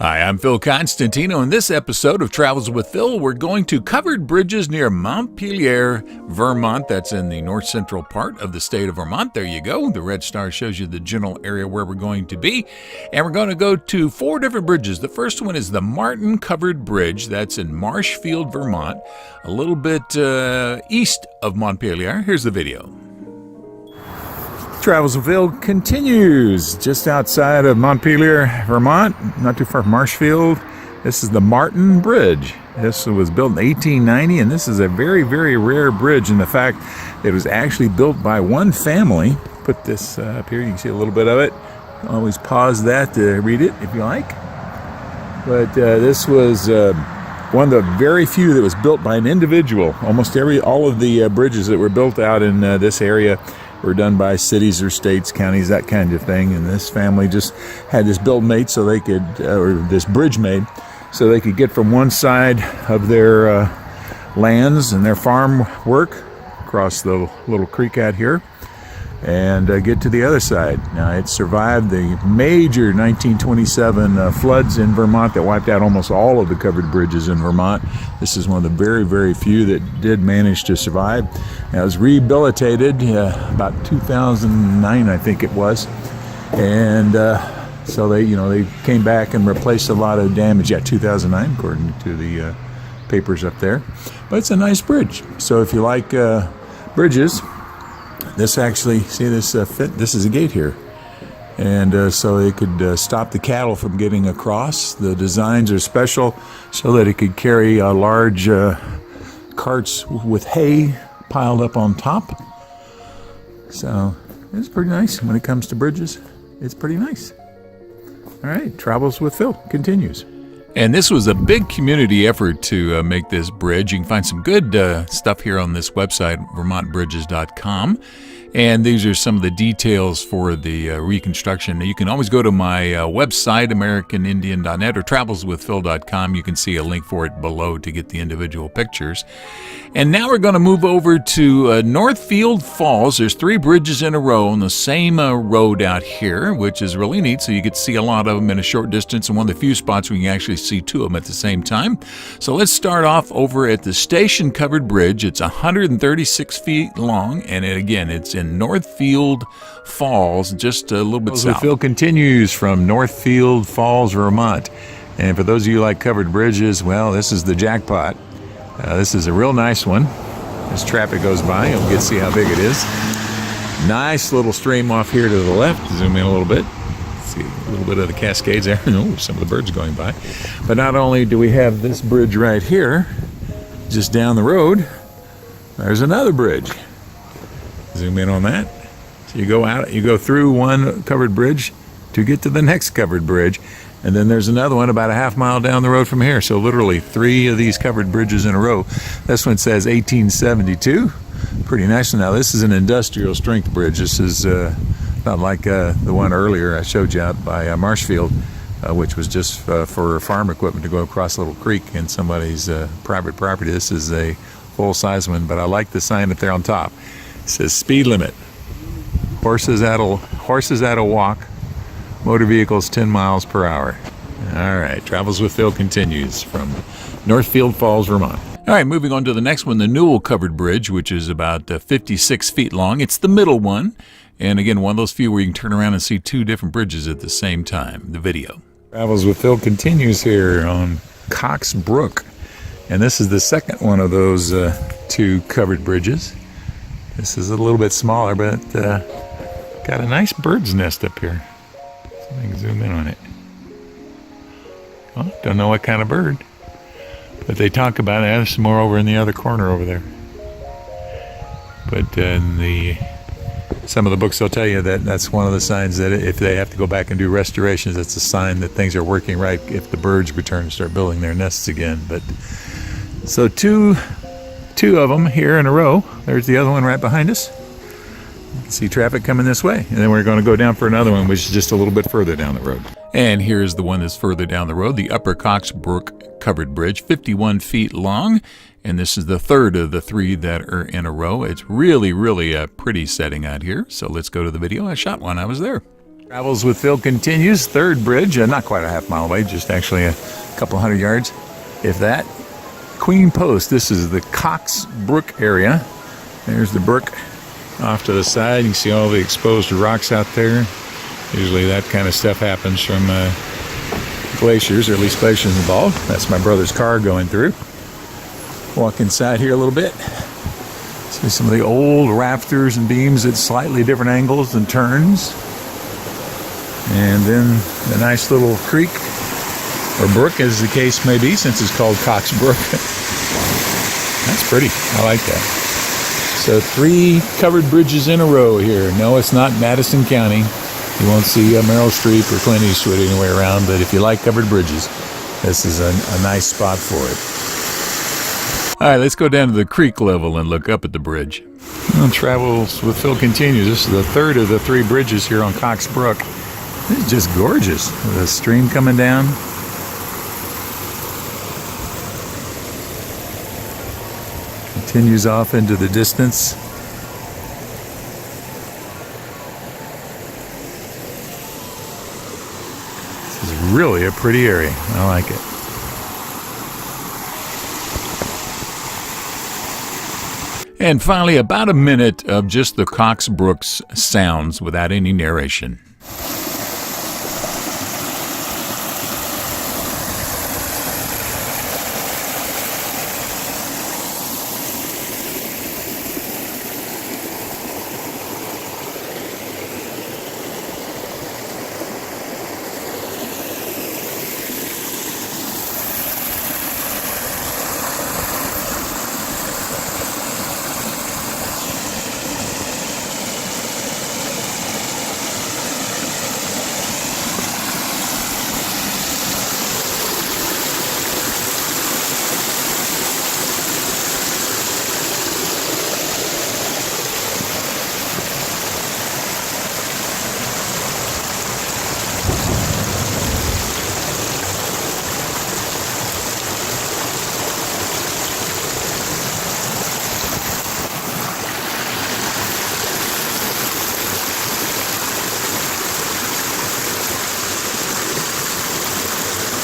Hi, I'm Phil Constantino. In this episode of Travels with Phil, we're going to covered bridges near Montpelier, Vermont. That's in the north central part of the state of Vermont. There you go. The red star shows you the general area where we're going to be. And we're going to go to 4 different bridges. The first one is the Martin Covered Bridge. That's in Marshfield, Vermont, a little bit east of Montpelier. Here's the video. Travels with Phil continues just outside of Montpelier, Vermont, not too far from Marshfield. This is the Martin Bridge. This was built in 1890, and this is a very, very rare bridge in the fact that it was actually built by one family. Put this up here, you can see a little bit of it. Always pause that to read it if you like. But this was one of the very few that was built by an individual. All of the bridges that were built out in this area were done by cities or states, counties, that kind of thing. And this family just had this build made so they could, or this bridge made, so they could get from one side of their lands and their farm work across the little creek out here and get to the other side. Now, it survived the major 1927 floods in Vermont that wiped out almost all of the covered bridges in Vermont. This is one of the very, very few that did manage to survive. Now, it was rehabilitated about 2009, I think it was, and so they came back and replaced a lot of damage. Yeah, 2009, according to the papers up there. But it's a nice bridge. So if you like bridges, this actually, see this this is a gate here. And so it could stop the cattle from getting across. The designs are special so that it could carry large carts with hay piled up on top. So it's pretty nice when it comes to bridges. It's pretty nice. All right, Travels with Phil continues. And this was a big community effort to make this bridge. You can find some good stuff here on this website, vermontbridges.com. And these are some of the details for the reconstruction. Now, you can always go to my website, americanindian.net, or travelswithphil.com. You can see a link for it below to get the individual pictures. And now we're going to move over to Northfield Falls. There's 3 bridges in a row on the same road out here, which is really neat. So you get to see a lot of them in a short distance, and one of the few spots where you can actually see 2 of them at the same time. So let's start off over at the Station Covered Bridge. It's 136 feet long, and it's in Northfield Falls, just a little bit south. Phil continues from Northfield Falls, Vermont. And for those of you who like covered bridges, well, this is the jackpot. This is a real nice one. As traffic goes by, you'll get to see how big it is. Nice little stream off here to the left. Zoom in a little bit. See a little bit of the Cascades there. Oh, some of the birds going by. But not only do we have this bridge right here, just down the road, there's another bridge. Zoom in on that. So you go through one covered bridge to get to the next covered bridge, and then there's another one about a half mile down the road from here. So literally 3 of these covered bridges in a row. This one says 1872. Pretty nice. Now this is an industrial strength bridge. This is not like the one earlier I showed you out by Marshfield, which was just for farm equipment to go across a little creek in somebody's private property. This is a full-size one, but I like the sign up there on top. It says speed limit. Horses at a walk. Motor vehicles 10 miles per hour. All right, Travels with Phil continues from Northfield Falls, Vermont. All right, moving on to the next one, the Newell Covered Bridge, which is about 56 feet long. It's the middle one. And again, one of those few where you can turn around and see 2 different bridges at the same time. The video. Travels with Phil continues here on Cox Brook. And this is the second one of those 2 covered bridges. This is a little bit smaller, but got a nice bird's nest up here. So I can zoom in on it. Well, don't know what kind of bird, but they talk about it. There's some more over in the other corner over there. But some of the books will tell you that that's one of the signs that if they have to go back and do restorations, that's a sign that things are working right if the birds return and start building their nests again. But so two of them here in a row. There's the other one right behind us. You can see traffic coming this way. And then we're going to go down for another one, which is just a little bit further down the road. And here's the one that's further down the road, the Upper Cox Brook Covered Bridge, 51 feet long. And this is the 3rd of the 3 that are in a row. It's really, really a pretty setting out here. So let's go to the video. I shot one. I was there. Travels with Phil continues. Third bridge, not quite a half mile away, just actually a couple hundred yards, if that. Queen Post, this is the Cox Brook area. There's the brook off to the side. You can see all the exposed rocks out there. Usually that kind of stuff happens from glaciers, or at least glaciers involved. That's my brother's car going through. Walk inside here a little bit. See some of the old rafters and beams at slightly different angles and turns. And then the nice little creek, or brook as the case may be, since it's called Cox Brook. That's pretty. I like that. So 3 covered bridges in a row here. No, it's not Madison County. You won't see Meryl Streep or Clint Eastwood anywhere around, but if you like covered bridges, this is a nice spot for it. All right, let's go down to the creek level and look up at the bridge. Well, Travels with Phil continues. This is the third of the 3 bridges here on Cox Brook. This is just gorgeous. The stream coming down. Continues off into the distance. This is really a pretty area. I like it. And finally, about a minute of just the Cox Brooks sounds without any narration.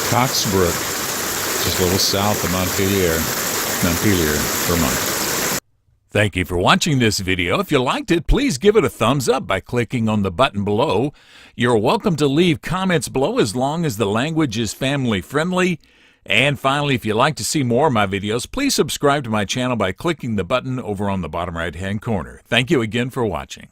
Cox Brook, just a little south of Montpelier, Vermont. Thank you for watching this video. If you liked it, please give it a thumbs up by clicking on the button below. You're welcome to leave comments below as long as the language is family friendly. And finally, if you'd like to see more of my videos, please subscribe to my channel by clicking the button over on the bottom right-hand corner. Thank you again for watching.